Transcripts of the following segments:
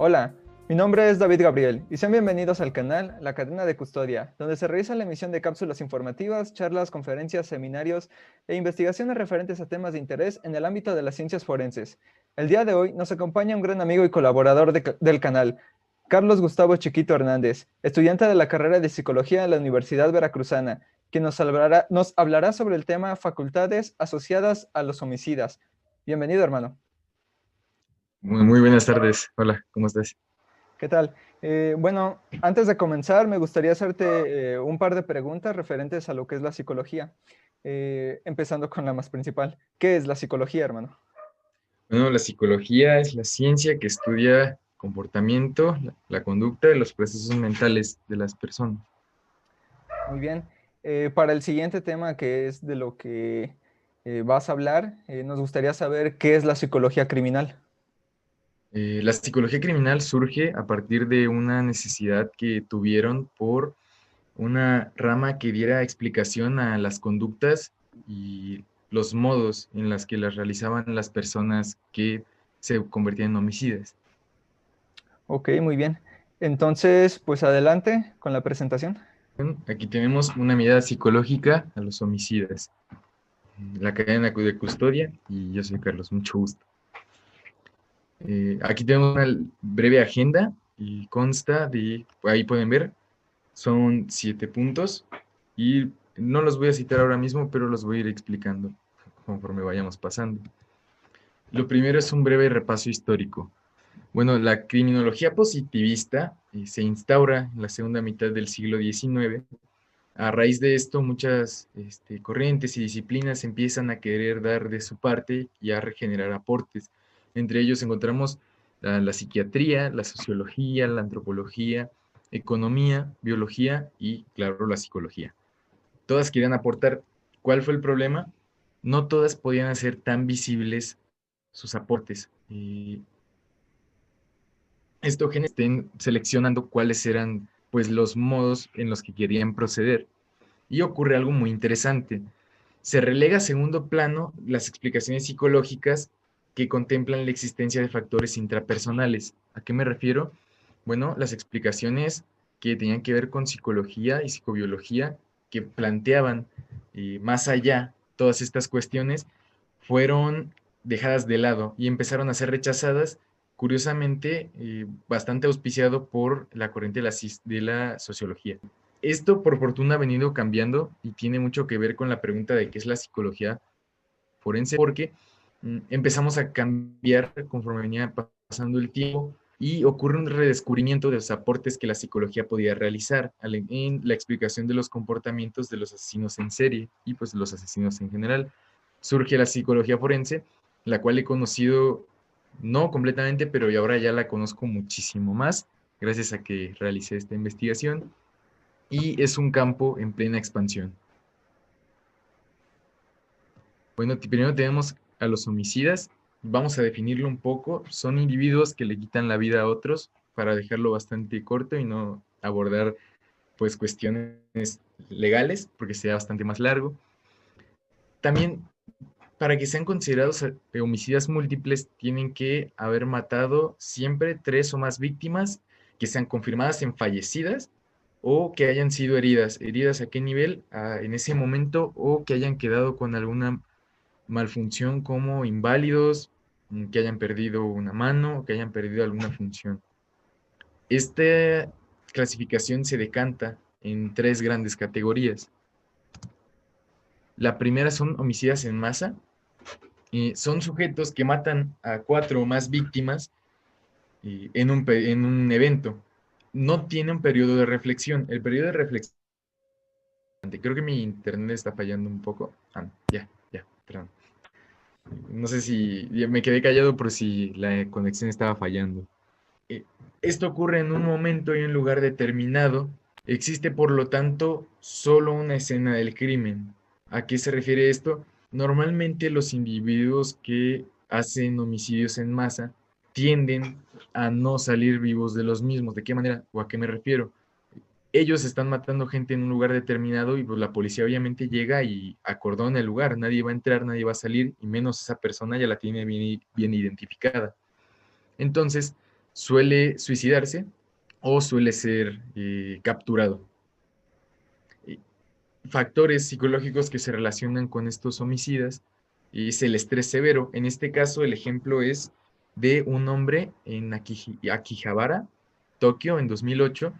Hola, mi nombre es David Gabriel y sean bienvenidos al canal La Cadena de Custodia, donde se realiza la emisión de cápsulas informativas, charlas, conferencias, seminarios e investigaciones referentes a temas de interés en el ámbito de las ciencias forenses. El día de hoy nos acompaña un gran amigo y colaborador del canal, Carlos Gustavo Chiquito Hernández, estudiante de la carrera de Psicología en la Universidad Veracruzana, quien nos hablará sobre el tema facultades asociadas a los homicidas. Bienvenido, hermano. Muy buenas tardes. Hola, ¿cómo estás? ¿Qué tal? Bueno, antes de comenzar, me gustaría hacerte un par de preguntas referentes a lo que es la psicología. Empezando con la más principal. ¿Qué es la psicología, hermano? Bueno, la psicología es la ciencia que estudia comportamiento, la conducta y los procesos mentales de las personas. Muy bien. Para el siguiente tema, que es de lo que vas a hablar, nos gustaría saber qué es la psicología criminal. La psicología criminal surge a partir de una necesidad que tuvieron por una rama que diera explicación a las conductas y los modos en las que las realizaban las personas que se convertían en homicidas. Ok, muy bien. Entonces, pues adelante con la presentación. Aquí tenemos una mirada psicológica a los homicidas. La cadena de custodia y yo soy Carlos, mucho gusto. Aquí tenemos una breve agenda y consta de, ahí pueden ver, son 7 puntos y no los voy a citar ahora mismo, pero los voy a ir explicando conforme vayamos pasando. Lo primero es un breve repaso histórico. Bueno, la criminología positivista se instaura en la segunda mitad del siglo XIX. A raíz de esto, muchas corrientes y disciplinas empiezan a querer dar de su parte y a regenerar aportes. Entre ellos encontramos la psiquiatría, la sociología, la antropología, economía, biología y, claro, la psicología. Todas querían aportar. ¿Cuál fue el problema? No todas podían hacer tan visibles sus aportes. Y esto estén seleccionando cuáles eran pues los modos en los que querían proceder. Y ocurre algo muy interesante. Se relega a segundo plano las explicaciones psicológicas que contemplan la existencia de factores intrapersonales. ¿A qué me refiero? Bueno, las explicaciones que tenían que ver con psicología y psicobiología, que planteaban más allá todas estas cuestiones, fueron dejadas de lado y empezaron a ser rechazadas, curiosamente, bastante auspiciado por la corriente de la sociología. Esto, por fortuna, ha venido cambiando y tiene mucho que ver con la pregunta de qué es la psicología forense, porque empezamos a cambiar conforme venía pasando el tiempo y ocurre un redescubrimiento de los aportes que la psicología podía realizar en la explicación de los comportamientos de los asesinos en serie y pues los asesinos en general. Surge la psicología forense, la cual he conocido no completamente, pero ahora ya la conozco muchísimo más gracias a que realicé esta investigación y es un campo en plena expansión. Bueno, primero tenemos a los homicidas. Vamos a definirlo un poco. Son individuos que le quitan la vida a otros para dejarlo bastante corto y no abordar pues cuestiones legales porque sea bastante más largo. También para que sean considerados homicidas múltiples tienen que haber matado siempre 3 o más víctimas que sean confirmadas en fallecidas o que hayan sido heridas. ¿Heridas a qué nivel? En ese momento o que hayan quedado con alguna malfunción como inválidos, que hayan perdido una mano, que hayan perdido alguna función. Esta clasificación se decanta en 3 grandes categorías. La primera son homicidas en masa. Son sujetos que matan a 4 o más víctimas en un evento. No tiene un periodo de reflexión. El periodo de reflexión, creo que mi internet está fallando un poco. Ya, perdón. No sé si ya me quedé callado por si la conexión estaba fallando. Eh, Esto ocurre en un momento y un lugar determinado. Existe, por lo tanto, solo una escena del crimen. ¿A qué se refiere esto? Normalmente los individuos que hacen homicidios en masa tienden a no salir vivos de los mismos. ¿De qué manera? ¿O a qué me refiero? Ellos están matando gente en un lugar determinado y pues la policía obviamente llega y acordona el lugar. Nadie va a entrar, nadie va a salir y menos esa persona ya la tiene bien identificada. Entonces, suele suicidarse o suele ser capturado. Factores psicológicos que se relacionan con estos homicidas es el estrés severo. En este caso, el ejemplo es de un hombre en Akihabara, Tokio, en 2008,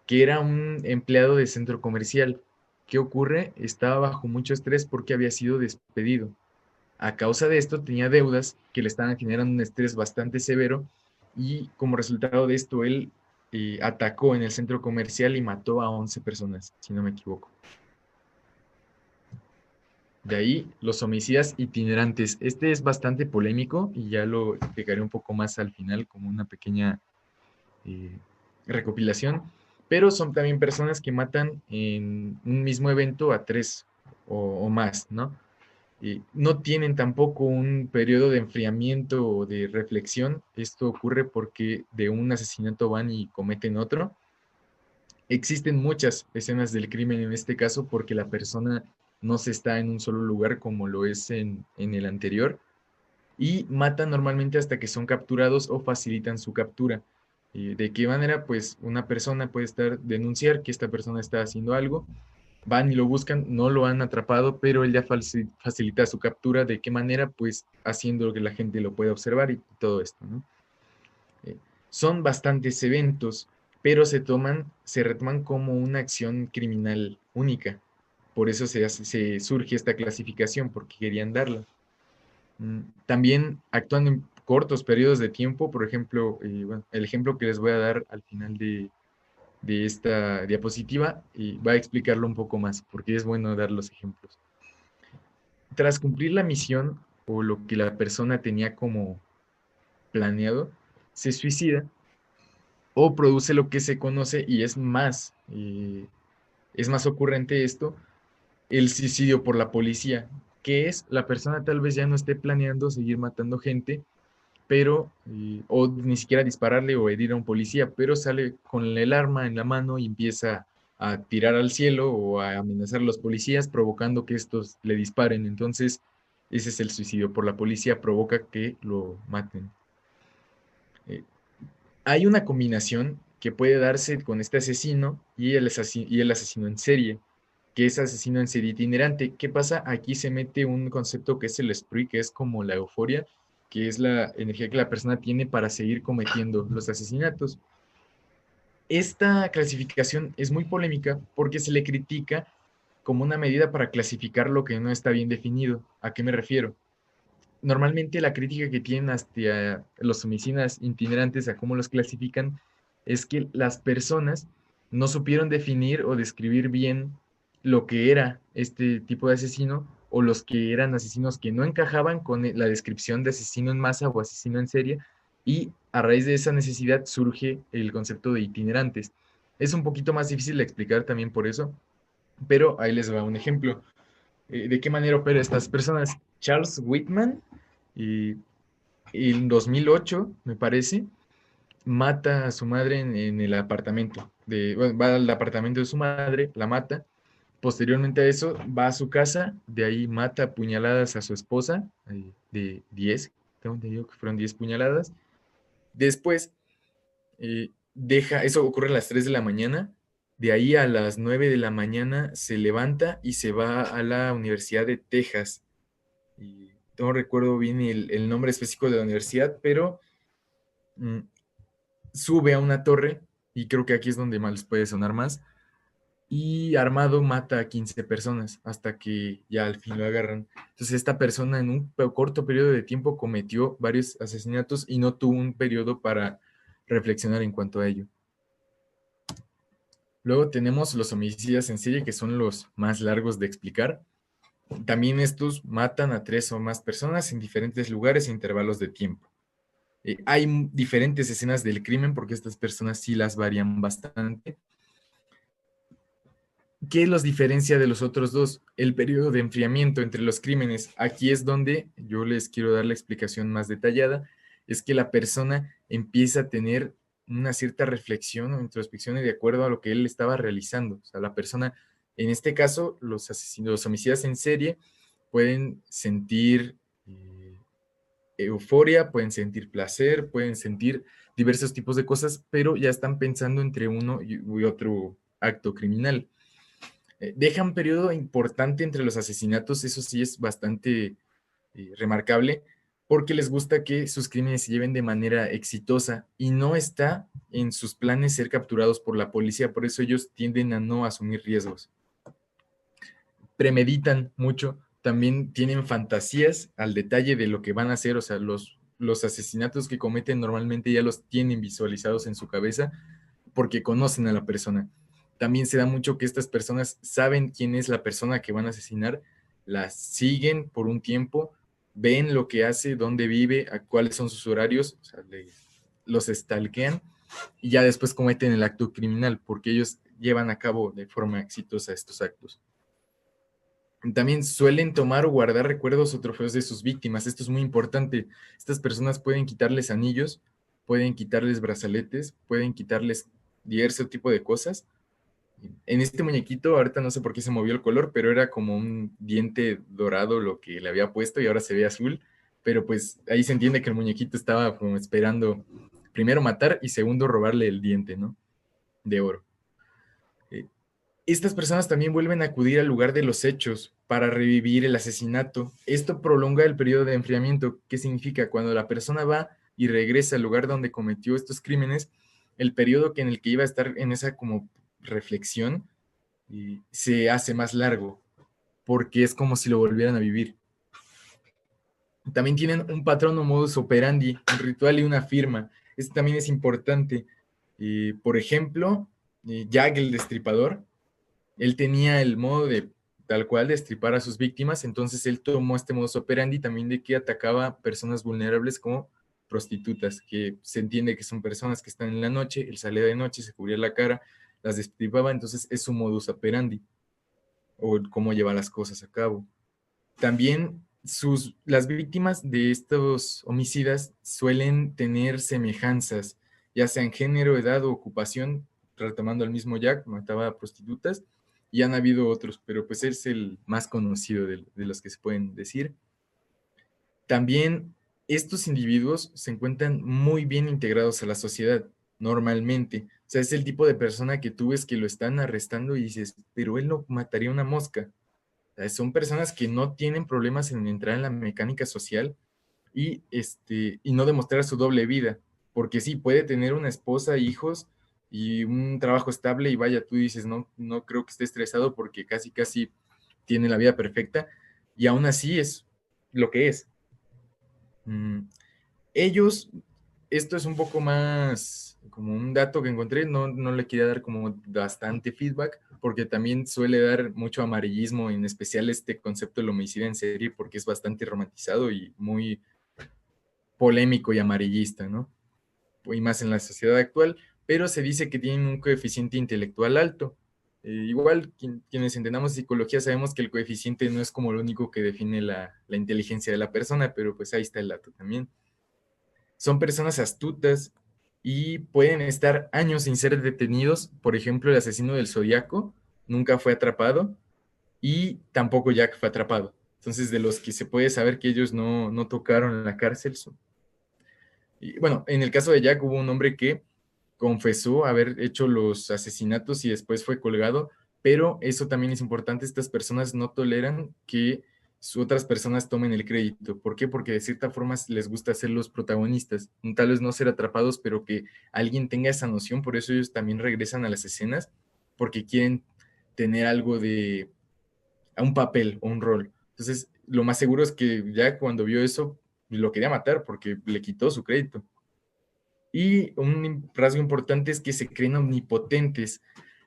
que era un empleado de centro comercial. ¿Qué ocurre? Estaba bajo mucho estrés porque había sido despedido. A causa de esto, tenía deudas que le estaban generando un estrés bastante severo y como resultado de esto, él atacó en el centro comercial y mató a 11 personas, si no me equivoco. De ahí los homicidas itinerantes. Este es bastante polémico y ya lo explicaré un poco más al final como una pequeña eh, recopilación, pero son también personas que matan en un mismo evento a tres o más, ¿no? No tienen tampoco un periodo de enfriamiento o de reflexión. Esto ocurre porque de un asesinato van y cometen otro. Existen muchas escenas del crimen en este caso porque la persona no se está en un solo lugar como lo es en el anterior y matan normalmente hasta que son capturados o facilitan su captura. ¿De qué manera? Pues una persona puede denunciar que esta persona está haciendo algo, van y lo buscan, no lo han atrapado, pero él ya facilita su captura. ¿De qué manera? Pues haciendo que la gente lo pueda observar y todo esto, ¿no? Eh, Son bastantes eventos, pero se retoman como una acción criminal única. Por eso se surge esta clasificación, porque querían darla. También actúan en cortos periodos de tiempo, por ejemplo, bueno, el ejemplo que les voy a dar al final de esta diapositiva y va a explicarlo un poco más, porque es bueno dar los ejemplos. Tras cumplir la misión o lo que la persona tenía como planeado, se suicida o produce lo que se conoce y es más ocurrente esto, el suicidio por la policía, que es la persona tal vez ya no esté planeando seguir matando gente, pero, o ni siquiera dispararle o herir a un policía, pero sale con el arma en la mano y empieza a tirar al cielo o a amenazar a los policías, provocando que estos le disparen. Entonces, ese es el suicidio por la policía, provoca que lo maten. Eh, Hay una combinación que puede darse con este asesino y el asesino en serie, que es asesino en serie itinerante. ¿Qué pasa? Aquí se mete un concepto que es el spree, que es como la euforia, que es la energía que la persona tiene para seguir cometiendo los asesinatos. Esta clasificación es muy polémica porque se le critica como una medida para clasificar lo que no está bien definido. ¿A qué me refiero? Normalmente la crítica que tienen hacia los homicidas itinerantes, a cómo los clasifican, es que las personas no supieron definir o describir bien lo que era este tipo de asesino o los que eran asesinos que no encajaban con la descripción de asesino en masa o asesino en serie, y a raíz de esa necesidad surge el concepto de itinerantes. Es un poquito más difícil de explicar también por eso, pero ahí les va un ejemplo. ¿De qué manera opera estas personas? Charles Whitman, y en 2008, me parece, mata a su madre en el apartamento. Bueno, va al apartamento de su madre, la mata. Posteriormente a eso, va a su casa, de ahí mata a puñaladas a su esposa, de 10, tengo entendido que fueron 10 puñaladas. Después, eso ocurre a las 3 de la mañana. De ahí a las 9 de la mañana se levanta y se va a la Universidad de Texas. Y no recuerdo bien el nombre específico de la universidad, pero mm, sube a una torre, y creo que aquí es donde más les puede sonar más, y armado mata a 15 personas hasta que ya al fin lo agarran. Entonces esta persona en un corto periodo de tiempo cometió varios asesinatos y no tuvo un periodo para reflexionar en cuanto a ello. Luego tenemos los homicidas en serie, que son los más largos de explicar. También estos matan a 3 o más personas en diferentes lugares e intervalos de tiempo. Hay diferentes escenas del crimen porque estas personas sí las varían bastante. ¿Qué los diferencia de los otros dos? El periodo de enfriamiento entre los crímenes. Aquí es donde yo les quiero dar la explicación más detallada. Es que la persona empieza a tener una cierta reflexión o introspección de acuerdo a lo que él estaba realizando. O sea, la persona, en este caso, los homicidas en serie pueden sentir euforia, pueden sentir placer, pueden sentir diversos tipos de cosas, pero ya están pensando entre uno y otro acto criminal. Dejan periodo importante entre los asesinatos, eso sí es bastante remarcable, porque les gusta que sus crímenes se lleven de manera exitosa y no está en sus planes ser capturados por la policía, por eso ellos tienden a no asumir riesgos. Premeditan mucho, también tienen fantasías al detalle de lo que van a hacer, o sea, los asesinatos que cometen normalmente ya los tienen visualizados en su cabeza porque conocen a la persona. También se da mucho que estas personas saben quién es la persona que van a asesinar, la siguen por un tiempo, ven lo que hace, dónde vive, a cuáles son sus horarios, o sea, los stalkean y ya después cometen el acto criminal porque ellos llevan a cabo de forma exitosa estos actos. También suelen tomar o guardar recuerdos o trofeos de sus víctimas. Esto es muy importante. Estas personas pueden quitarles anillos, pueden quitarles brazaletes, pueden quitarles diverso tipo de cosas. En este muñequito, ahorita no sé por qué se movió el color, pero era como un diente dorado lo que le había puesto y ahora se ve azul. Pero pues ahí se entiende que el muñequito estaba como esperando primero matar y segundo robarle el diente, ¿no? De oro. Estas personas también vuelven a acudir al lugar de los hechos para revivir el asesinato. Esto prolonga el periodo de enfriamiento. ¿Qué significa? Cuando la persona va y regresa al lugar donde cometió estos crímenes, el periodo en el que iba a estar en esa como reflexión se hace más largo, porque es como si lo volvieran a vivir. También tienen un patrón o modus operandi, un ritual y una firma. Esto también es importante. Por ejemplo, Jack el Destripador, él tenía el modo de tal cual destripar a sus víctimas, entonces él tomó este modus operandi también de que atacaba a personas vulnerables como prostitutas, que se entiende que son personas que están en la noche, él salía de noche, se cubría la cara, las destripaba, entonces es su modus operandi, o cómo lleva las cosas a cabo. También las víctimas de estos homicidas suelen tener semejanzas, ya sea en género, edad o ocupación, retomando al mismo Jack, mataba a prostitutas, y han habido otros, pero pues es el más conocido de los que se pueden decir. También estos individuos se encuentran muy bien integrados a la sociedad, normalmente. O sea, es el tipo de persona que tú ves que lo están arrestando y dices, pero él no mataría una mosca. Son personas que no tienen problemas en entrar en la mecánica social y no demostrar su doble vida, porque sí, puede tener una esposa, hijos y un trabajo estable y vaya, tú dices, no, no creo que esté estresado porque casi, casi tiene la vida perfecta y aún así es lo que es. Mm, Ellos, esto es un poco más como un dato que encontré, no le quería dar como bastante feedback, porque también suele dar mucho amarillismo, en especial este concepto del homicidio en serie, porque es bastante romantizado y muy polémico y amarillista, ¿no? Y más en la sociedad actual, pero se dice que tienen un coeficiente intelectual alto. Igual, quienes entendamos psicología sabemos que el coeficiente no es como lo único que define la inteligencia de la persona, pero pues ahí está el dato también. Son personas astutas y pueden estar años sin ser detenidos. Por ejemplo, el asesino del Zodíaco nunca fue atrapado y tampoco Jack fue atrapado. Entonces, de los que se puede saber que ellos no tocaron en la cárcel. Y, bueno, en el caso de Jack hubo un hombre que confesó haber hecho los asesinatos y después fue colgado, pero eso también es importante, estas personas no toleran que otras personas tomen el crédito. ¿Por qué? Porque de cierta forma les gusta ser los protagonistas, tal vez no ser atrapados, pero que alguien tenga esa noción, por eso ellos también regresan a las escenas, porque quieren tener algo de, a un papel o un rol. Entonces, lo más seguro es que ya cuando vio eso, lo quería matar porque le quitó su crédito. Y un rasgo importante es que se creen omnipotentes,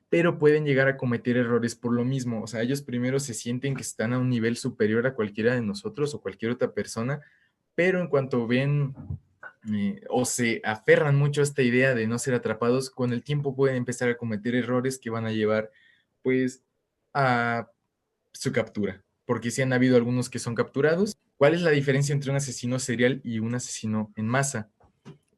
pero pueden llegar a cometer errores por lo mismo. O sea, ellos primero se sienten que están a un nivel superior a cualquiera de nosotros o cualquier otra persona, pero en cuanto ven o se aferran mucho a esta idea de no ser atrapados, con el tiempo pueden empezar a cometer errores que van a llevar, pues, a su captura. Porque sí han habido algunos que son capturados. ¿Cuál es la diferencia entre un asesino serial y un asesino en masa?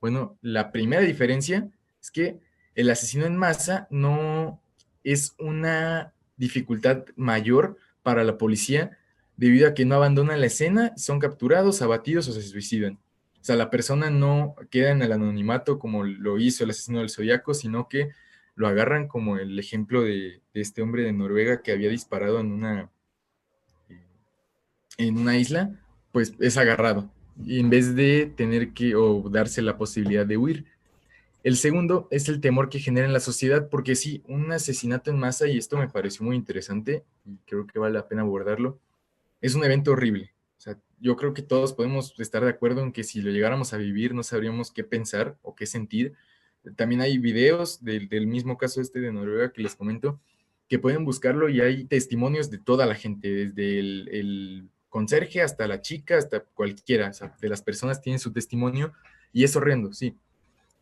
Bueno, la primera diferencia es que el asesino en masa no es una dificultad mayor para la policía debido a que no abandonan la escena, son capturados, abatidos o se suicidan. O sea, la persona no queda en el anonimato como lo hizo el asesino del Zodíaco, sino que lo agarran como el ejemplo de este hombre de Noruega que había disparado en una isla, pues es agarrado, y en vez de tener que o darse la posibilidad de huir. El segundo es el temor que genera en la sociedad, porque sí, un asesinato en masa, y esto me pareció muy interesante, y creo que vale la pena abordarlo, es un evento horrible. O sea, yo creo que todos podemos estar de acuerdo en que si lo llegáramos a vivir no sabríamos qué pensar o qué sentir. También hay videos del mismo caso este de Noruega que les comento, que pueden buscarlo y hay testimonios de toda la gente, desde el conserje hasta la chica, hasta cualquiera. O sea, de las personas tienen su testimonio y es horrendo, sí,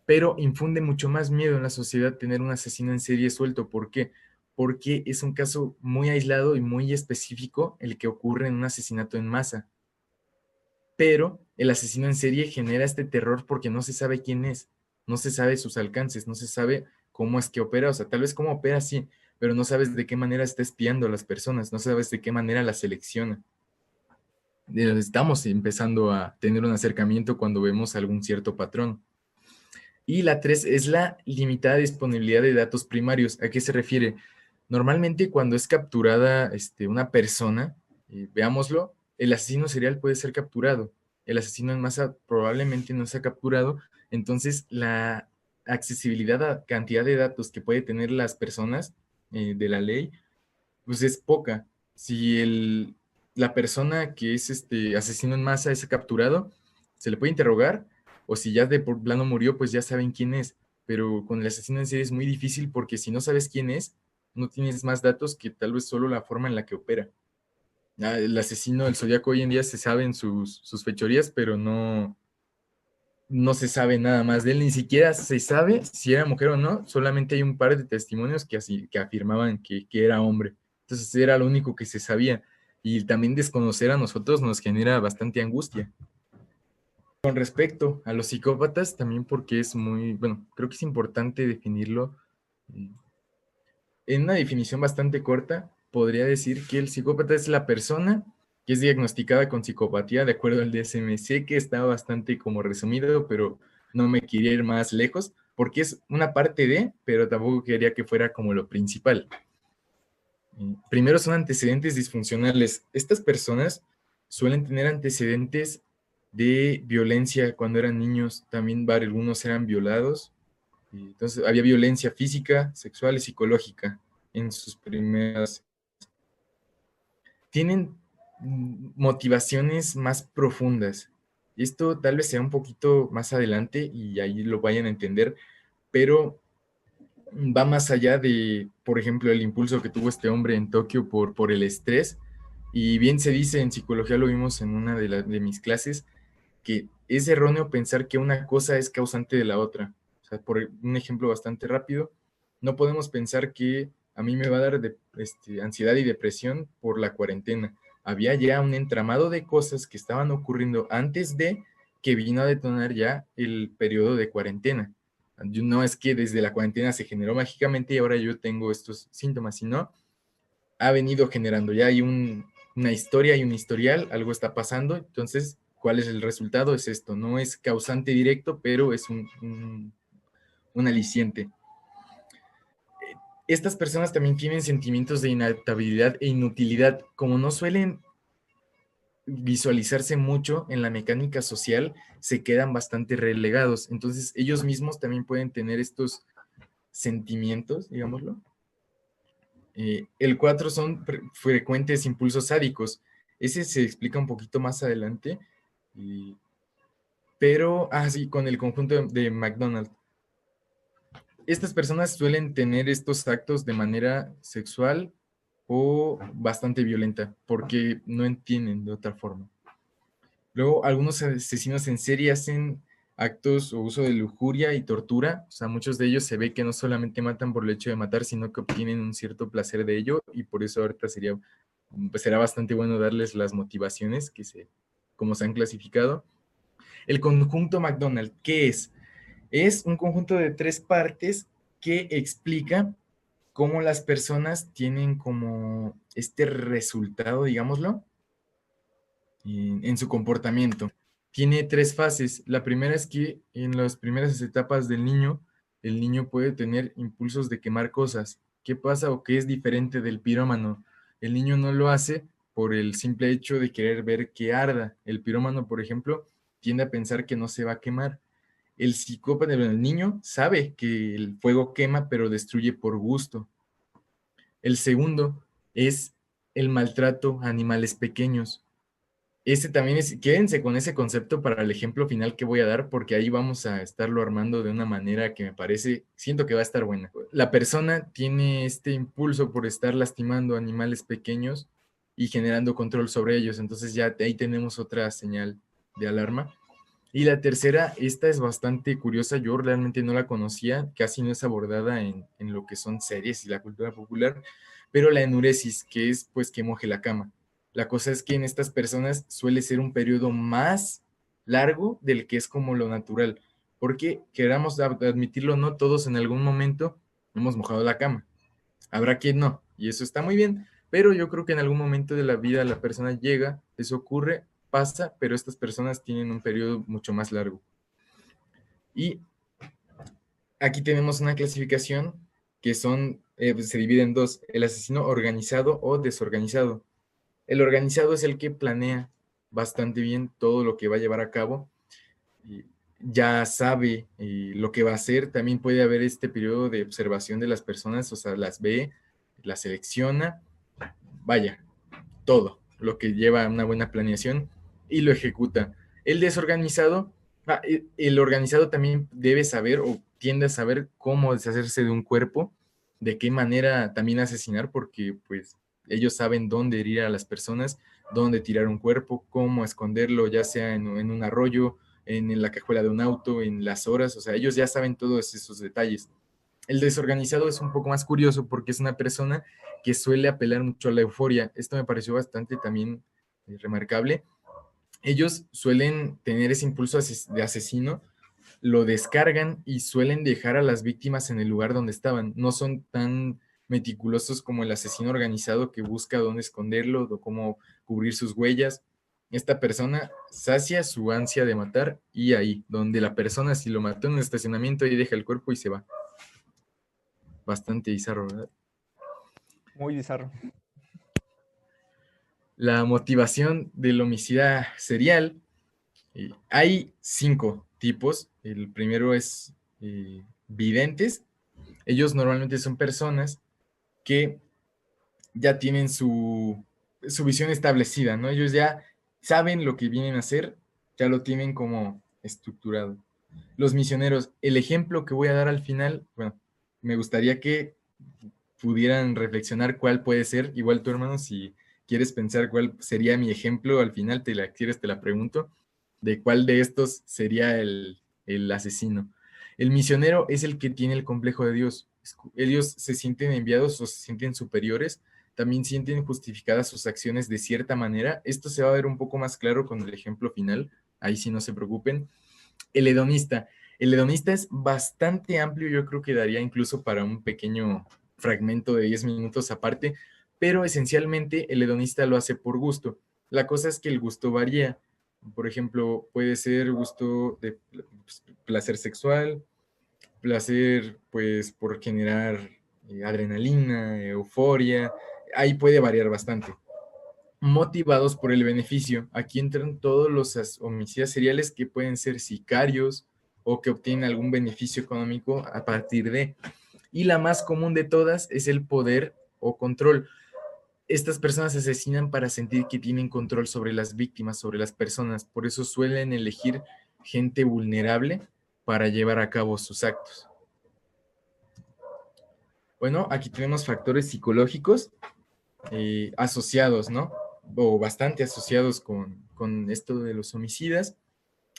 pero infunde mucho más miedo en la sociedad tener un asesino en serie suelto. ¿Por qué? Porque es un caso muy aislado y muy específico el que ocurre en un asesinato en masa. Pero el asesino en serie genera este terror porque no se sabe quién es, no se sabe sus alcances, no se sabe cómo es que opera. O sea, tal vez cómo opera sí, pero no sabes de qué manera está espiando a las personas, no sabes de qué manera las selecciona. Estamos empezando a tener un acercamiento cuando vemos algún cierto patrón. Y la 3 es la limitada disponibilidad de datos primarios. ¿A qué se refiere? Normalmente cuando es capturada una persona, veámoslo, el asesino serial puede ser capturado. El asesino en masa probablemente no sea capturado. Entonces la accesibilidad a cantidad de datos que puede tener las personas de la ley, pues es poca. Si la persona que es asesino en masa es capturado, se le puede interrogar, o si ya de por plano murió, pues ya saben quién es. Pero con el asesino en serie es muy difícil porque si no sabes quién es, no tienes más datos que tal vez solo la forma en la que opera. El asesino del Zodíaco hoy en día se saben sus fechorías, pero no se sabe nada más de él, ni siquiera se sabe si era mujer o no, solamente hay un par de testimonios que afirmaban que era hombre. Entonces era lo único que se sabía. Y también desconocer a nosotros nos genera bastante angustia. Con respecto a los psicópatas, también porque es muy, bueno, creo que es importante definirlo. En una definición bastante corta, podría decir que el psicópata es la persona que es diagnosticada con psicopatía de acuerdo al DSM. Sé que está bastante como resumido, pero no me quería ir más lejos porque es una parte de, pero tampoco quería que fuera como lo principal. Primero son antecedentes disfuncionales. Estas personas suelen tener antecedentes de violencia cuando eran niños, también algunos eran violados. Entonces había violencia física, sexual y psicológica en sus primeras. Tienen motivaciones más profundas. Esto tal vez sea un poquito más adelante y ahí lo vayan a entender, pero va más allá de, por ejemplo, el impulso que tuvo este hombre en Tokio por el estrés. Y bien se dice, en psicología lo vimos en una de mis clases, que es erróneo pensar que una cosa es causante de la otra. O sea, por un ejemplo bastante rápido, no podemos pensar que a mí me va a dar ansiedad y depresión por la cuarentena. Había ya un entramado de cosas que estaban ocurriendo antes de que vino a detonar ya el periodo de cuarentena. No es que desde la cuarentena se generó mágicamente y ahora yo tengo estos síntomas, sino ha venido generando. Ya hay una historia, hay un historial, algo está pasando, entonces, ¿cuál es el resultado? Es esto, no es causante directo, pero es un aliciente. Estas personas también tienen sentimientos de inadaptabilidad e inutilidad, como no suelen visualizarse mucho en la mecánica social, se quedan bastante relegados, entonces ellos mismos también pueden tener estos sentimientos, digámoslo. El 4 son frecuentes impulsos sádicos. Ese se explica un poquito más adelante. Pero, sí, con el conjunto de McDonald's. Estas personas suelen tener estos actos de manera sexual o bastante violenta, porque no entienden de otra forma. Luego, algunos asesinos en serie hacen actos o uso de lujuria y tortura. O sea, muchos de ellos se ve que no solamente matan por el hecho de matar, sino que obtienen un cierto placer de ello, y por eso ahorita pues será bastante bueno darles las motivaciones como se han clasificado. El conjunto McDonald, ¿qué es? Es un conjunto de 3 partes que explica cómo las personas tienen como este resultado, digámoslo, en su comportamiento. tiene tres fases. La primera es que en las primeras etapas del niño, el niño puede tener impulsos de quemar cosas. ¿Qué pasa o qué es diferente del pirómano? El niño no lo hace por el simple hecho de querer ver que arda. El pirómano, por ejemplo, tiende a pensar que no se va a quemar. El psicópata, el niño, sabe que el fuego quema, pero destruye por gusto. El segundo es el maltrato a animales pequeños. Este también es, quédense con ese concepto para el ejemplo final que voy a dar, porque ahí vamos a estarlo armando de una manera que me parece, siento que va a estar buena. La persona tiene este impulso por estar lastimando animales pequeños y generando control sobre ellos, entonces ya ahí tenemos otra señal de alarma. Y la tercera, esta es bastante curiosa, yo realmente no la conocía, casi no es abordada en lo que son series y la cultura popular, pero la enuresis, que es pues que moje la cama. La cosa es que en estas personas suele ser un periodo más largo del que es como lo natural, porque queramos admitirlo, no todos en algún momento hemos mojado la cama. Habrá quien no, y eso está muy bien, pero yo creo que en algún momento de la vida la persona llega, eso ocurre, pasa, pero estas personas tienen un periodo mucho más largo. Y aquí tenemos una clasificación que son, se divide en dos, el asesino organizado o desorganizado. El organizado es el que planea bastante bien todo lo que va a llevar a cabo, y ya sabe lo que va a hacer. También puede haber este periodo de observación de las personas, o sea, las ve, las selecciona, vaya, todo lo que lleva a una buena planeación y lo ejecuta. El desorganizado, el organizado también debe saber o tiende a saber cómo deshacerse de un cuerpo, de qué manera también asesinar, porque pues ellos saben dónde herir a las personas, dónde tirar un cuerpo, cómo esconderlo, ya sea en un arroyo, en la cajuela de un auto, en las horas, o sea, ellos ya saben todos esos detalles. El desorganizado es un poco más curioso porque es una persona que suele apelar mucho a la euforia. Esto me pareció bastante también remarcable. Ellos suelen tener ese impulso de asesino, lo descargan y suelen dejar a las víctimas en el lugar donde estaban. No son tan meticulosos como el asesino organizado que busca dónde esconderlo o cómo cubrir sus huellas. Esta persona sacia su ansia de matar y ahí, donde la persona si lo mató en un estacionamiento, ahí deja el cuerpo y se va. Bastante bizarro, ¿verdad? Muy bizarro. La motivación del homicida serial. Hay 5 tipos. El primero es videntes. Ellos normalmente son personas que ya tienen su visión establecida, ¿no? Ellos ya saben lo que vienen a hacer, ya lo tienen como estructurado. Los misioneros, el ejemplo que voy a dar al final, bueno, me gustaría que pudieran reflexionar cuál puede ser, igual tu hermano, si quieres pensar cuál sería mi ejemplo, al final te la pregunto, de cuál de estos sería el asesino. El misionero es el que tiene el complejo de Dios. Ellos se sienten enviados o se sienten superiores, también sienten justificadas sus acciones de cierta manera. Esto se va a ver un poco más claro con el ejemplo final, ahí sí no se preocupen. El hedonista. El hedonista es bastante amplio, yo creo que daría incluso para un pequeño fragmento de 10 minutos aparte, pero esencialmente el hedonista lo hace por gusto. La cosa es que el gusto varía. Por ejemplo, puede ser gusto de placer sexual, placer pues por generar adrenalina, euforia, ahí puede variar bastante. Motivados por el beneficio. Aquí entran todos los homicidas seriales que pueden ser sicarios o que obtienen algún beneficio económico a partir de. Y la más común de todas es el poder o control. Estas personas asesinan para sentir que tienen control sobre las víctimas, sobre las personas. Por eso suelen elegir gente vulnerable para llevar a cabo sus actos. Bueno, aquí tenemos factores psicológicos asociados, ¿no? O bastante asociados con esto de los homicidas.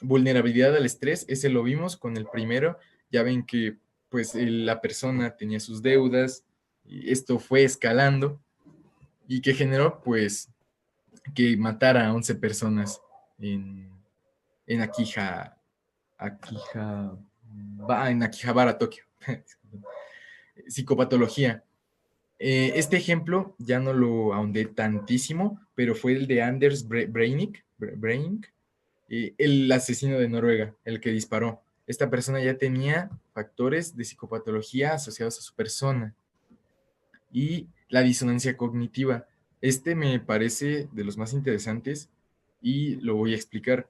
Vulnerabilidad al estrés, ese lo vimos con el primero. Ya ven que pues la persona tenía sus deudas, y esto fue escalando y que generó pues que matara a 11 personas en en Akihabara, Tokio. Psicopatología. Este ejemplo ya no lo ahondé tantísimo, pero fue el de Anders Breivik, el asesino de Noruega, el que disparó. Esta persona ya tenía factores de psicopatología asociados a su persona. Y la disonancia cognitiva. Este me parece de los más interesantes y lo voy a explicar.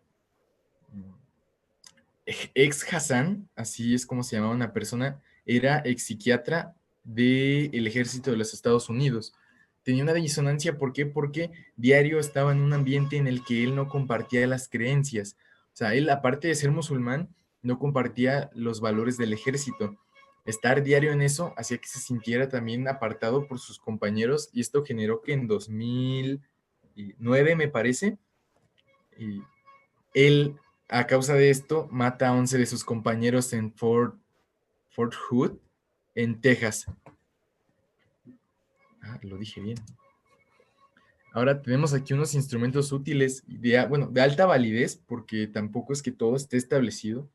Ex Hassan, así es como se llamaba una persona, era ex psiquiatra del ejército de los Estados Unidos. Tenía una disonancia, ¿por qué? Porque diario estaba en un ambiente en el que él no compartía las creencias. O sea, él, aparte de ser musulmán, no compartía los valores del ejército. Estar diario en eso hacía que se sintiera también apartado por sus compañeros y esto generó que en 2009, me parece, y él, a causa de esto, mata a 11 de sus compañeros en Fort Hood, en Texas. Lo dije bien. Ahora tenemos aquí unos instrumentos útiles, de alta validez, porque tampoco es que todo esté establecido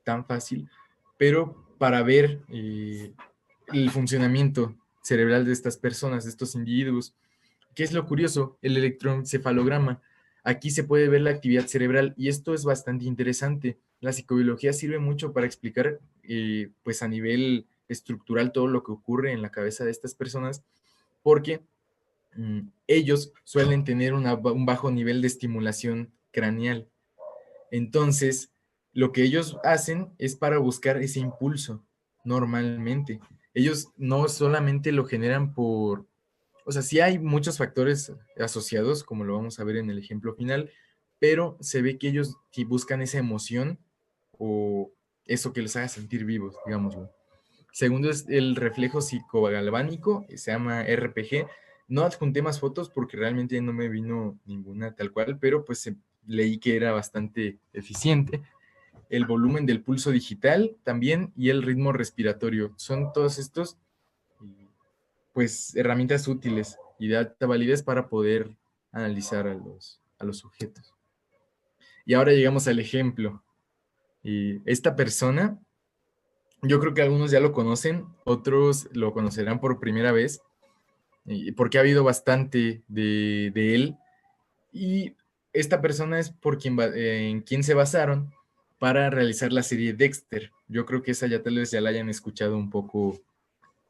tan fácil, pero para ver el funcionamiento cerebral de estas personas, de estos individuos. ¿Qué es lo curioso? El electroencefalograma. Aquí se puede ver la actividad cerebral y esto es bastante interesante. La psicobiología sirve mucho para explicar, pues a nivel estructural, todo lo que ocurre en la cabeza de estas personas, porque ellos suelen tener un bajo nivel de estimulación craneal. Entonces, lo que ellos hacen es para buscar ese impulso, normalmente. Ellos no solamente lo generan o sea, sí hay muchos factores asociados, como lo vamos a ver en el ejemplo final, pero se ve que ellos sí buscan esa emoción o eso que les haga sentir vivos, digámoslo. Segundo es el reflejo psicogalvánico, se llama RPG. No adjunté más fotos porque realmente no me vino ninguna tal cual, pero pues leí que era bastante eficiente. El volumen del pulso digital también y el ritmo respiratorio. Son todos estos pues herramientas útiles y de alta validez para poder analizar a los sujetos. Y ahora llegamos al ejemplo. Y esta persona, yo creo que algunos ya lo conocen, otros lo conocerán por primera vez, porque ha habido bastante de él. Y esta persona es en quien se basaron para realizar la serie Dexter. Yo creo que esa ya tal vez ya la hayan escuchado un poco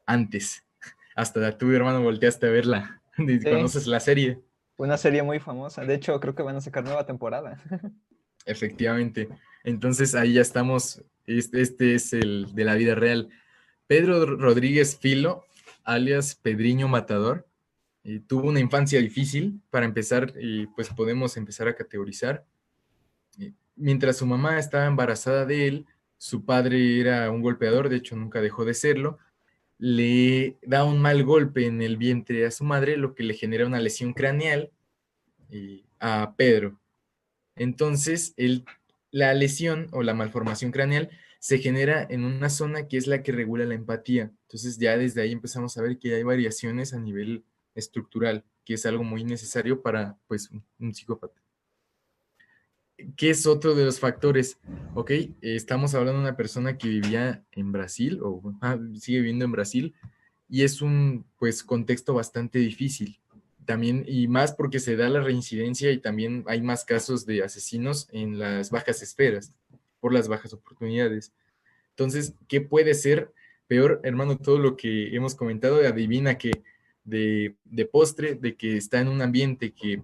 antes. Hasta tú, hermano, volteaste a verla. Sí, ¿Conoces la serie? una serie muy famosa. De hecho, creo que van a sacar nueva temporada. Efectivamente. Entonces ahí ya estamos. Este es el de la vida real. Pedro Rodríguez Filo, alias Pedriño Matador, tuvo una infancia difícil. Para empezar, pues podemos empezar a categorizar. Mientras su mamá estaba embarazada de él, su padre era un golpeador, de hecho nunca dejó de serlo. Le da un mal golpe en el vientre a su madre, lo que le genera una lesión craneal a Pedro. Entonces, la lesión o la malformación craneal se genera en una zona que es la que regula la empatía. Entonces, ya desde ahí empezamos a ver que hay variaciones a nivel estructural, que es algo muy necesario para pues, un psicópata. ¿Qué es otro de los factores? Ok, estamos hablando de una persona que vivía en Brasil, sigue viviendo en Brasil, y es un pues contexto bastante difícil. También, y más porque se da la reincidencia y también hay más casos de asesinos en las bajas esferas, por las bajas oportunidades. Entonces, ¿qué puede ser peor, hermano? Todo lo que hemos comentado, adivina que de postre, de que está en un ambiente que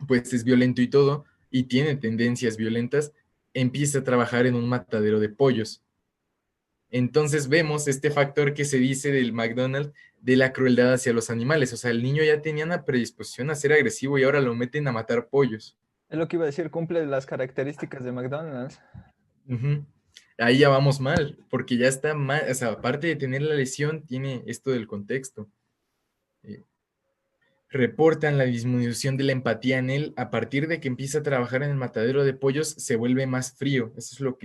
pues es violento y todo, y tiene tendencias violentas, empieza a trabajar en un matadero de pollos. Entonces vemos este factor que se dice del McDonald's de la crueldad hacia los animales. O sea, el niño ya tenía una predisposición a ser agresivo y ahora lo meten a matar pollos. Es lo que iba a decir, cumple las características de McDonald's. Ujú. Ahí ya vamos mal, porque ya está mal, o sea, aparte de tener la lesión, tiene esto del contexto. Eh, Reportan la disminución de la empatía en él a partir de que empieza a trabajar en el matadero de pollos, se vuelve más frío. Eso es lo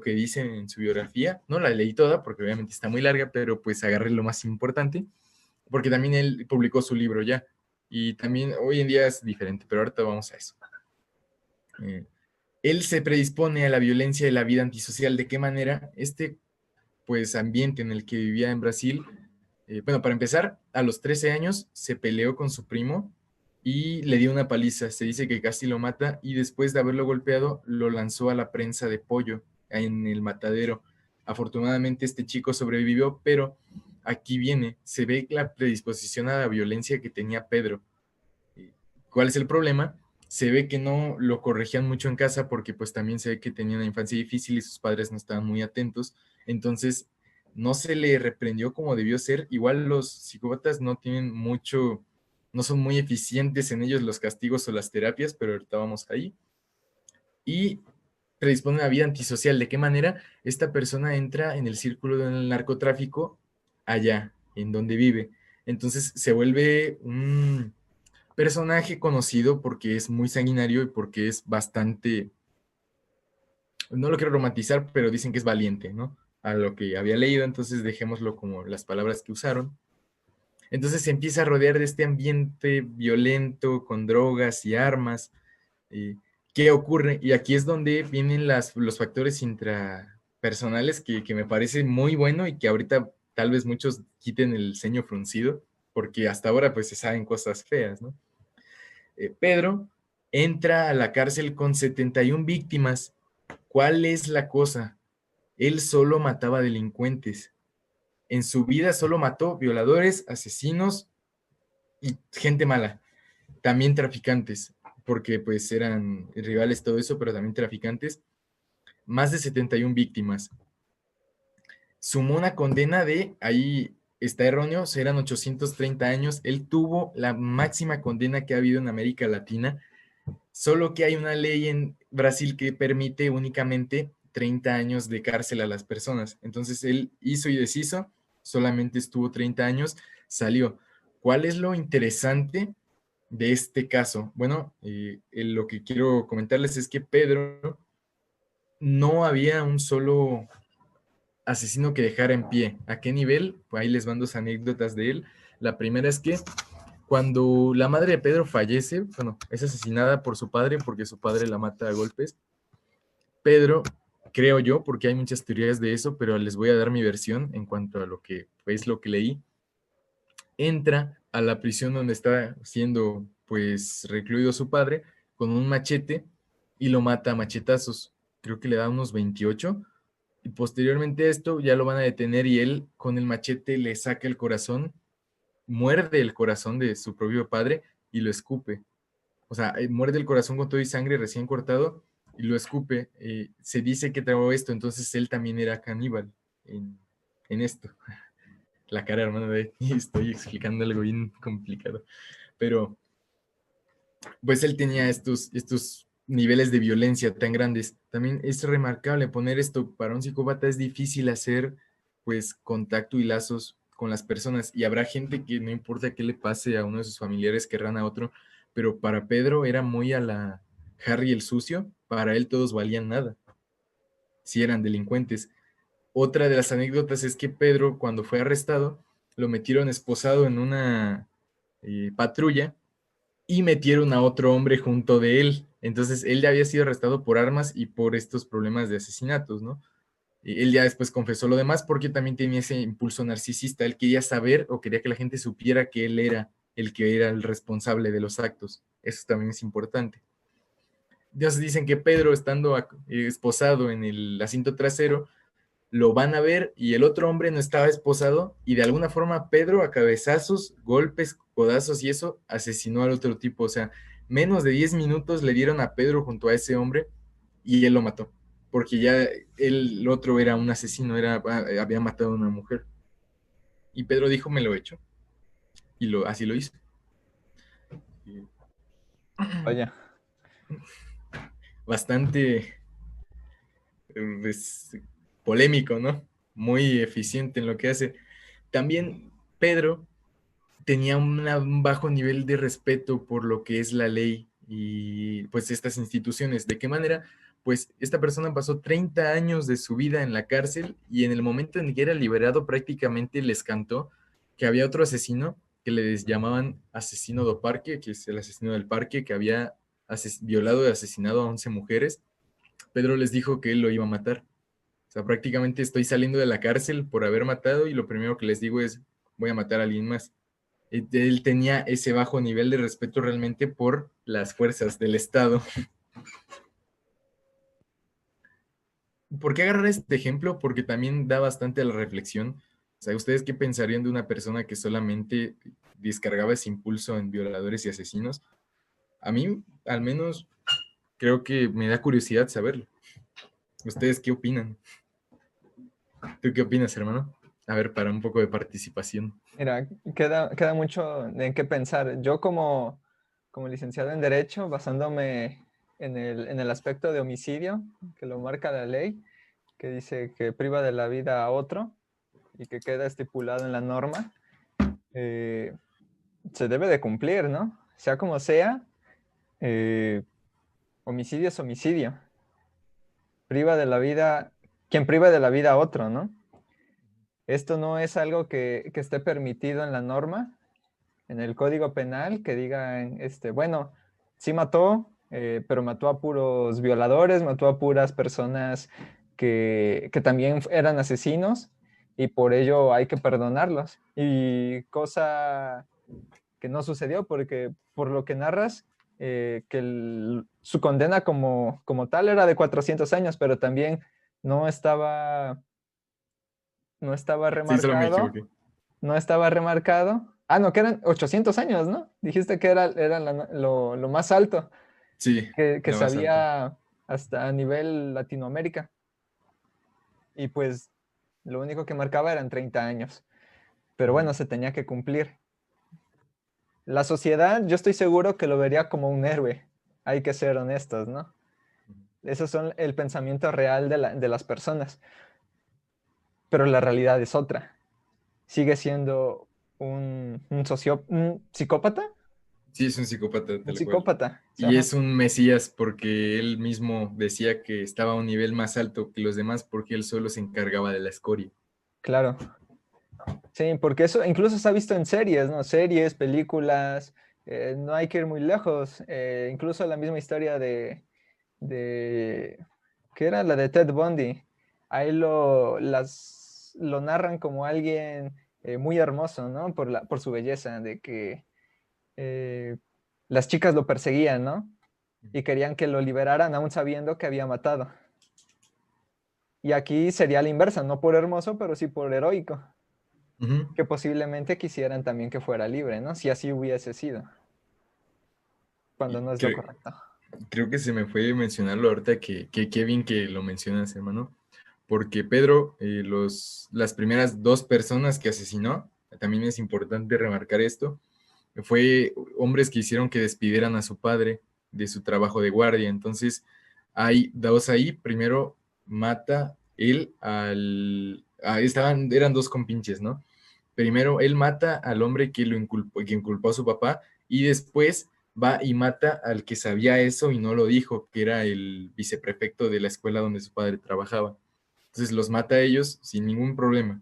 que dicen en su biografía. No la leí toda porque obviamente está muy larga, pero pues agarré lo más importante, porque también él publicó su libro ya. Y también hoy en día es diferente, pero ahorita vamos a eso. Eh, Él se predispone a la violencia de la vida antisocial. ¿De qué manera? Pues ambiente en el que vivía en Brasil, bueno, para empezar, a los 13 años se peleó con su primo y le dio una paliza. Se dice que casi lo mata y después de haberlo golpeado lo lanzó a la prensa de pollo en el matadero. Afortunadamente este chico sobrevivió, pero aquí viene, se ve la predisposición a la violencia que tenía Pedro. ¿Cuál es el problema? Se ve que no lo corregían mucho en casa porque pues también se ve que tenía una infancia difícil y sus padres no estaban muy atentos. Entonces no se le reprendió como debió ser. Igual los psicópatas no tienen mucho, no son muy eficientes en ellos los castigos o las terapias, pero ahorita vamos ahí. Y predispone a una vida antisocial. ¿De qué manera? Esta persona entra en el círculo del narcotráfico allá, en donde vive. Entonces se vuelve un personaje conocido porque es muy sanguinario y porque es bastante, no lo quiero romantizar, pero dicen que es valiente, ¿no? A lo que había leído, entonces dejémoslo como las palabras que usaron. Entonces se empieza a rodear de este ambiente violento, con drogas y armas. ¿Qué ocurre? Y aquí es donde vienen los factores intrapersonales que me parece muy bueno y que ahorita tal vez muchos quiten el ceño fruncido, porque hasta ahora pues se saben cosas feas, ¿no? Pedro entra a la cárcel con 71 víctimas. ¿Cuál es la cosa? Él solo mataba delincuentes. En su vida solo mató violadores, asesinos y gente mala. También traficantes, porque pues eran rivales todo eso, pero también traficantes. Más de 71 víctimas. Sumó una condena de, ahí está erróneo, eran 830 años. Él tuvo la máxima condena que ha habido en América Latina. Solo que hay una ley en Brasil que permite únicamente 30 años de cárcel a las personas. Entonces él hizo y deshizo, solamente estuvo 30 años, salió. ¿Cuál es lo interesante de este caso? Bueno, lo que quiero comentarles es que Pedro no había un solo asesino que dejara en pie. ¿A qué nivel? Pues ahí les van dos anécdotas de él. La primera es que cuando la madre de Pedro fallece, bueno, es asesinada por su padre porque su padre la mata a golpes. Pedro, creo yo, porque hay muchas teorías de eso, pero les voy a dar mi versión en cuanto a lo que es lo que leí. Entra a la prisión donde está siendo pues recluido su padre con un machete y lo mata a machetazos. Creo que le da unos 28 y posteriormente a esto ya lo van a detener y él con el machete le saca el corazón, muerde el corazón de su propio padre y lo escupe. O sea, muerde el corazón con todo y sangre recién cortado y lo escupe. Se dice que trabó esto, entonces él también era caníbal en esto. La cara, hermano, de estoy explicando algo bien complicado. Pero, pues él tenía estos niveles de violencia tan grandes. También es remarcable poner esto, para un psicópata es difícil hacer, pues, contacto y lazos con las personas. Y habrá gente que no importa qué le pase a uno de sus familiares, querrán a otro, pero para Pedro era muy a la Harry el sucio, para él todos valían nada, si eran delincuentes. Otra de las anécdotas es que Pedro, cuando fue arrestado, lo metieron esposado en una patrulla y metieron a otro hombre junto de él. Entonces, él ya había sido arrestado por armas y por estos problemas de asesinatos, ¿no? Él ya después confesó lo demás porque también tenía ese impulso narcisista. Él quería saber o quería que la gente supiera que él era el que era el responsable de los actos. Eso también es importante. Dios dicen que Pedro, estando esposado en el asiento trasero, lo van a ver y el otro hombre no estaba esposado y de alguna forma Pedro a cabezazos, golpes, codazos y eso asesinó al otro tipo. O sea, menos de 10 minutos le dieron a Pedro junto a ese hombre y él lo mató, porque ya el otro era un asesino, había matado a una mujer. Y Pedro dijo, me lo he hecho. Y así lo hizo. Vaya. Bastante pues, polémico, ¿no? Muy eficiente en lo que hace. También Pedro tenía un bajo nivel de respeto por lo que es la ley y pues estas instituciones. ¿De qué manera? Pues esta persona pasó 30 años de su vida en la cárcel y en el momento en que era liberado prácticamente les cantó que había otro asesino que les llamaban asesino do parque, que es el asesino del parque, que había violado y asesinado a 11 mujeres. Pedro les dijo que él lo iba a matar. O sea, prácticamente estoy saliendo de la cárcel por haber matado y lo primero que les digo es, voy a matar a alguien más. Él tenía ese bajo nivel de respeto realmente por las fuerzas del Estado. ¿Por qué agarrar este ejemplo? Porque también da bastante a la reflexión. O sea, ¿ustedes qué pensarían de una persona que solamente descargaba ese impulso en violadores y asesinos? A mí, al menos, creo que me da curiosidad saberlo. ¿Ustedes qué opinan? ¿Tú qué opinas, hermano? A ver, para un poco de participación. Mira, queda mucho en qué pensar. Yo como licenciado en Derecho, basándome en el aspecto de homicidio, que lo marca la ley, que dice que priva de la vida a otro y que queda estipulado en la norma, eh, se debe de cumplir, ¿no? Sea como sea, eh, homicidio es homicidio. Priva de la vida, quien priva de la vida a otro, ¿no? Esto no es algo que esté permitido en la norma, en el Código Penal, que digan, bueno, sí mató, pero mató a puros violadores, mató a puras personas que también eran asesinos y por ello hay que perdonarlos. Y cosa que no sucedió porque por lo que narras, que su condena como tal era de 400 años, pero también no estaba, no estaba Sí, solo me remarcado, equivoqué. no estaba remarcado. Ah, no, que eran 800 años, ¿no? Dijiste que era lo más alto Sí, que la más alta. sabía hasta a nivel Latinoamérica. Y pues lo único que marcaba eran 30 años. Pero Ujú. bueno, se tenía que cumplir. La sociedad, yo estoy seguro que lo vería como un héroe. Hay que ser honestos, ¿no? Esos son el pensamiento real de las personas. Pero la realidad es otra. Sigue siendo un psicópata. Sí, es un psicópata, Un tal cual. psicópata. Y es un mesías porque él mismo decía que estaba a un nivel más alto que los demás porque él solo se encargaba de la escoria. Claro. Sí, porque eso incluso se ha visto en series, ¿no? Series, películas. No hay que ir muy lejos. Incluso la misma historia de ¿qué era? La de Ted Bundy. Ahí lo narran como alguien muy hermoso, ¿no? Por su belleza, de que eh, las chicas lo perseguían, ¿no? Y querían que lo liberaran aún sabiendo que había matado. Y aquí sería la inversa, no por hermoso, pero sí por heroico, Ujú. que posiblemente quisieran también que fuera libre, ¿no? Si así hubiese sido, cuando Y no es lo correcto. creo que se me fue mencionarlo ahorita que qué bien que lo mencionas, hermano. Porque Pedro, las primeras dos personas que asesinó, también es importante remarcar esto, fue hombres que hicieron que despidieran a su padre de su trabajo de guardia. Entonces, hay dos ahí. Primero mata él eran dos compinches, ¿no? Primero él mata al hombre que inculpó a su papá y después va y mata al que sabía eso y no lo dijo, que era el viceprefecto de la escuela donde su padre trabajaba. Entonces los mata a ellos sin ningún problema.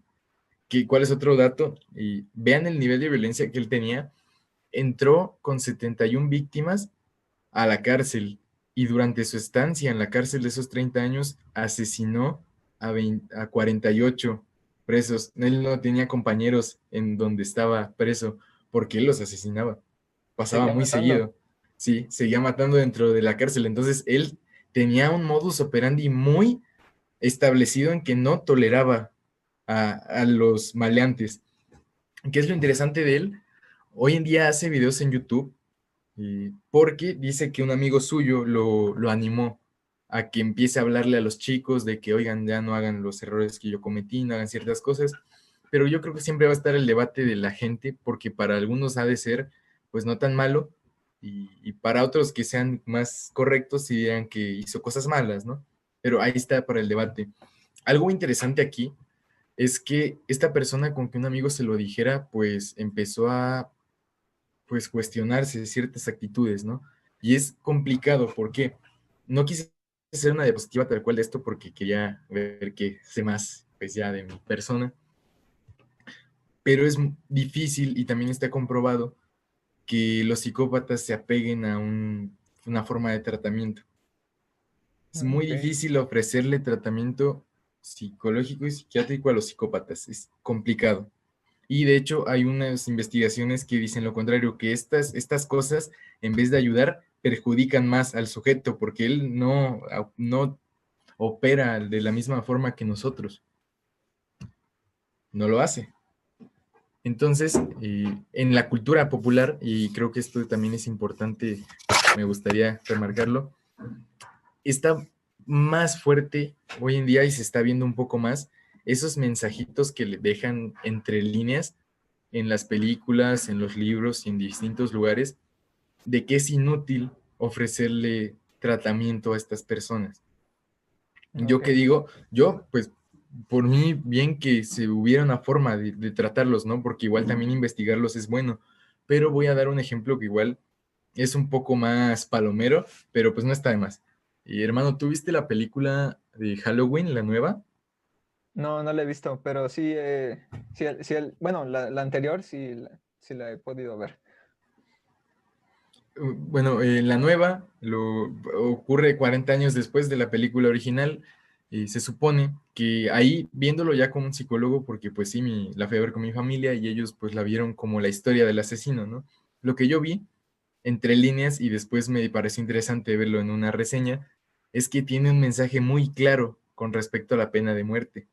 ¿Cuál es otro dato? Y vean el nivel de violencia que él tenía. Entró con 71 víctimas a la cárcel y durante su estancia en la cárcel de esos 30 años asesinó a 48 presos. Él no tenía compañeros en donde estaba preso porque él los asesinaba. Pasaba Seguía muy matando. seguido. Sí, seguía matando dentro de la cárcel. Entonces él tenía un modus operandi muy establecido en que no toleraba a los maleantes. ¿Qué es lo interesante de él? Hoy en día hace videos en YouTube porque dice que un amigo suyo lo animó a que empiece a hablarle a los chicos de que, oigan, ya no hagan los errores que yo cometí, no hagan ciertas cosas, pero yo creo que siempre va a estar el debate de la gente, porque para algunos ha de ser, pues, no tan malo, y para otros que sean más correctos, sí dirán que hizo cosas malas, ¿no? Pero ahí está para el debate. Algo interesante aquí es que esta persona con que un amigo se lo dijera, pues empezó a pues cuestionarse ciertas actitudes, ¿no? Y es complicado porque no quise hacer una diapositiva tal cual de esto porque quería ver qué sé más, pues ya de mi persona, pero es difícil y también está comprobado que los psicópatas se apeguen a una forma de tratamiento. Es muy Ok. difícil ofrecerle tratamiento psicológico y psiquiátrico a los psicópatas, es complicado. Y de hecho hay unas investigaciones que dicen lo contrario, que estas cosas, en vez de ayudar, perjudican más al sujeto, porque él no opera de la misma forma que nosotros, no lo hace. Entonces, en la cultura popular, y creo que esto también es importante, me gustaría remarcarlo, está más fuerte hoy en día y se está viendo un poco más esos mensajitos que le dejan entre líneas en las películas, en los libros y en distintos lugares, de que es inútil ofrecerle tratamiento a estas personas. Yo Ok, que digo, yo pues por mí bien que se hubiera una forma de tratarlos, ¿no? Porque igual también investigarlos es bueno, pero voy a dar un ejemplo que igual es un poco más palomero, pero pues no está de más. Y hermano, ¿tú viste la película de Halloween, la nueva? no, no la he visto, pero sí, bueno, la anterior sí, sí la he podido ver. Bueno, la nueva ocurre 40 años después de la película original y se supone que ahí, viéndolo ya como un psicólogo, porque pues sí, la fui a ver con mi familia y ellos pues la vieron como la historia del asesino, ¿no? Lo que yo vi entre líneas y después me pareció interesante verlo en una reseña, es que tiene un mensaje muy claro con respecto a la pena de muerte.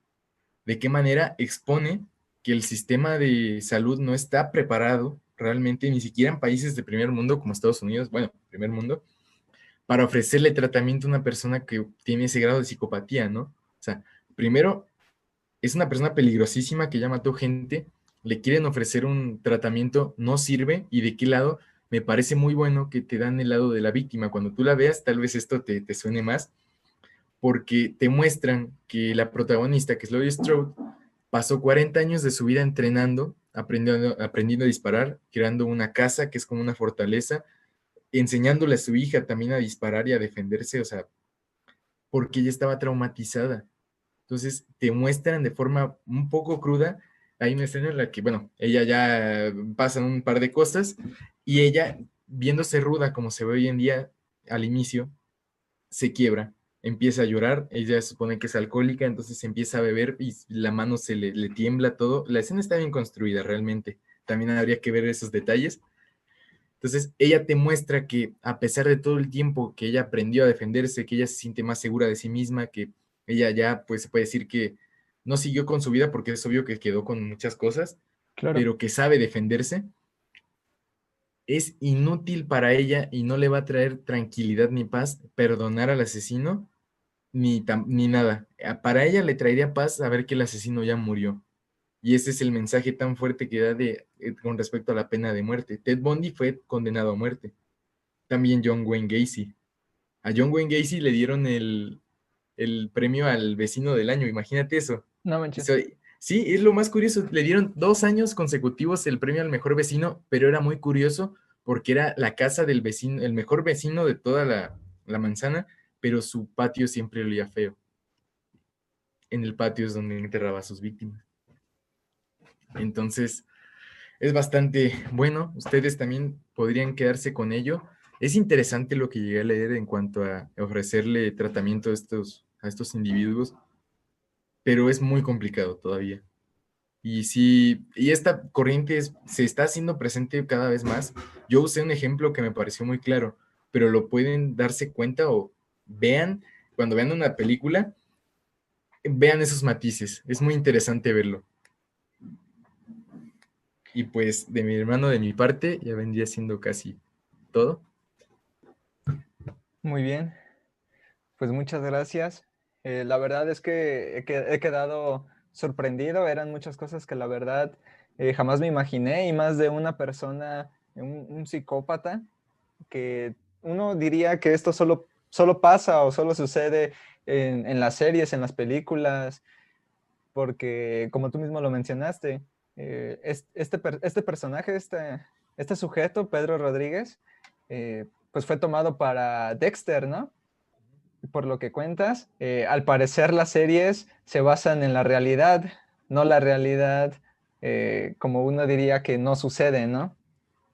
¿De qué manera expone que el sistema de salud no está preparado realmente, ni siquiera en países de primer mundo como Estados Unidos, bueno, primer mundo, para ofrecerle tratamiento a una persona que tiene ese grado de psicopatía, ¿no? O sea, primero, es una persona peligrosísima que ya mató gente, le quieren ofrecer un tratamiento, no sirve, y de qué lado, me parece muy bueno que te dan el lado de la víctima. Cuando tú la veas, tal vez esto te suene más, porque te muestran que la protagonista, que es Laurie Strode, pasó 40 años de su vida entrenando, aprendiendo a disparar, creando una casa que es como una fortaleza, enseñándole a su hija también a disparar y a defenderse, o sea, porque ella estaba traumatizada. Entonces te muestran de forma un poco cruda. Hay una escena en la que, bueno, ella ya pasan un par de cosas y ella, viéndose ruda como se ve hoy en día al inicio, se quiebra, empieza a llorar, ella supone que es alcohólica, entonces empieza a beber y la mano le tiembla todo. La escena está bien construida realmente, también habría que ver esos detalles. Entonces ella te muestra que a pesar de todo el tiempo que ella aprendió a defenderse, que ella se siente más segura de sí misma, que ella ya pues se puede decir que no siguió con su vida porque es obvio que quedó con muchas cosas, Claro. pero que sabe defenderse, es inútil para ella y no le va a traer tranquilidad ni paz perdonar al asesino ni nada. Para ella le traería paz saber que el asesino ya murió. Y ese es el mensaje tan fuerte que da con respecto a la pena de muerte. Ted Bundy fue condenado a muerte. También John Wayne Gacy. A John Wayne Gacy le dieron el premio al vecino del año, imagínate eso. No Eso- manches. sí, es lo más curioso. Le dieron 2 años consecutivos el premio al mejor vecino, pero era muy curioso porque era la casa del vecino, el mejor vecino de toda la manzana, pero su patio siempre olía feo. En el patio es donde enterraba a sus víctimas. Entonces, es bastante bueno. Ustedes también podrían quedarse con ello. Es interesante lo que llegué a leer en cuanto a ofrecerle tratamiento a estos individuos, pero es muy complicado todavía. Y sí, y esta corriente se está haciendo presente cada vez más. Yo usé un ejemplo que me pareció muy claro, pero lo pueden darse cuenta o vean, cuando vean una película, vean esos matices. Es muy interesante verlo. Y pues de mi hermano, de mi parte, ya vendría siendo casi todo. Muy bien. Pues muchas gracias. La verdad es que he quedado sorprendido. Eran muchas cosas que la verdad jamás me imaginé y más de una persona, un psicópata, que uno diría que esto solo pasa o solo sucede en las series, en las películas, porque como tú mismo lo mencionaste, este personaje, este sujeto, Pedro Rodríguez, pues fue tomado para Dexter, ¿no? Por lo que cuentas, al parecer las series se basan en la realidad, no la realidad como uno diría que no sucede, ¿no?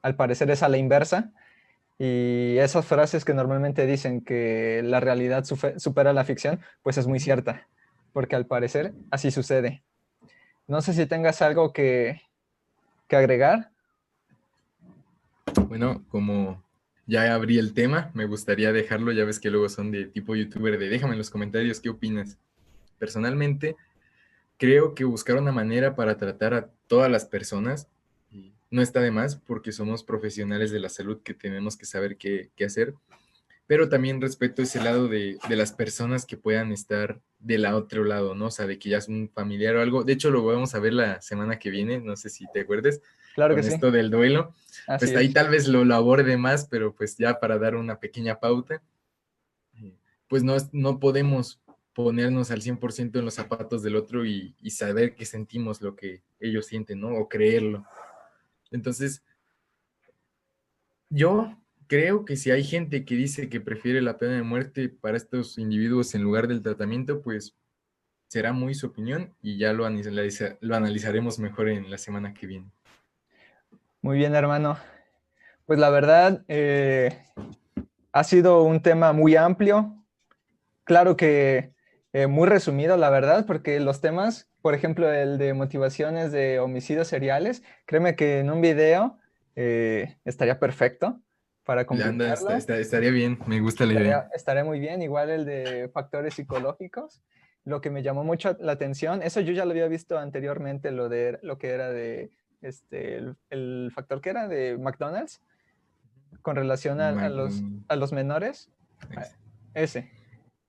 Al parecer es a la inversa. Y esas frases que normalmente dicen que la realidad supera la ficción, pues es muy cierta, porque al parecer así sucede. No sé si tengas algo que agregar? Bueno, como ya abrí el tema, me gustaría dejarlo, ya ves que luego son de tipo youtuber, de déjame en los comentarios qué opinas. Personalmente, creo que buscar una manera para tratar a todas las personas no está de más porque somos profesionales de la salud que tenemos que saber qué hacer, pero también respeto ese lado de las personas que puedan estar del otro lado, ¿no? O sea, de que ya es un familiar o algo. De hecho, lo vamos a ver la semana que viene, no sé si te acuerdes, Claro que con sí, esto del duelo. así Pues ahí es. tal vez lo aborde más, pero pues ya para dar una pequeña pauta, pues no podemos ponernos al 100% en los zapatos del otro y saber que sentimos lo que ellos sienten, ¿no? O creerlo. Entonces, yo creo que si hay gente que dice que prefiere la pena de muerte para estos individuos en lugar del tratamiento, pues será muy su opinión y ya lo analizaremos mejor en la semana que viene. Muy bien, hermano. Pues la verdad, ha sido un tema muy amplio. Claro que muy resumido, la verdad, porque los temas, por ejemplo, el de motivaciones de homicidios seriales, créeme que en un video estaría perfecto para Anda, completarlo. estaría bien, me gusta la idea. Estaría muy bien, igual el de factores psicológicos. Lo que me llamó mucho la atención, eso yo ya lo había visto anteriormente, lo que era de el factor que era de McDonald's con relación a los menores. Ese,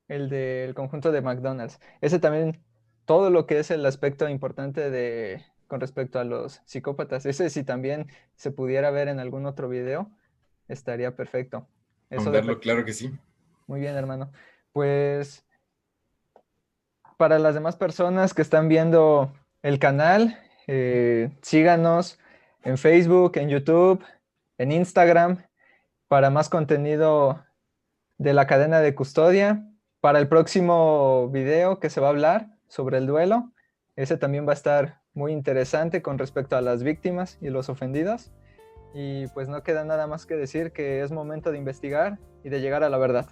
el del conjunto de McDonald's. Ese también, todo lo que es el aspecto importante con respecto a los psicópatas. Ese si también se pudiera ver en algún otro video, estaría perfecto. Eso de Ahondarlo, claro que sí. muy bien, hermano. Pues para las demás personas que están viendo el canal, síganos en Facebook, en YouTube, en Instagram, para más contenido de la cadena de custodia. Para el próximo video que se va a hablar sobre el duelo, ese también va a estar muy interesante con respecto a las víctimas y los ofendidos. Y pues no queda nada más que decir que es momento de investigar y de llegar a la verdad.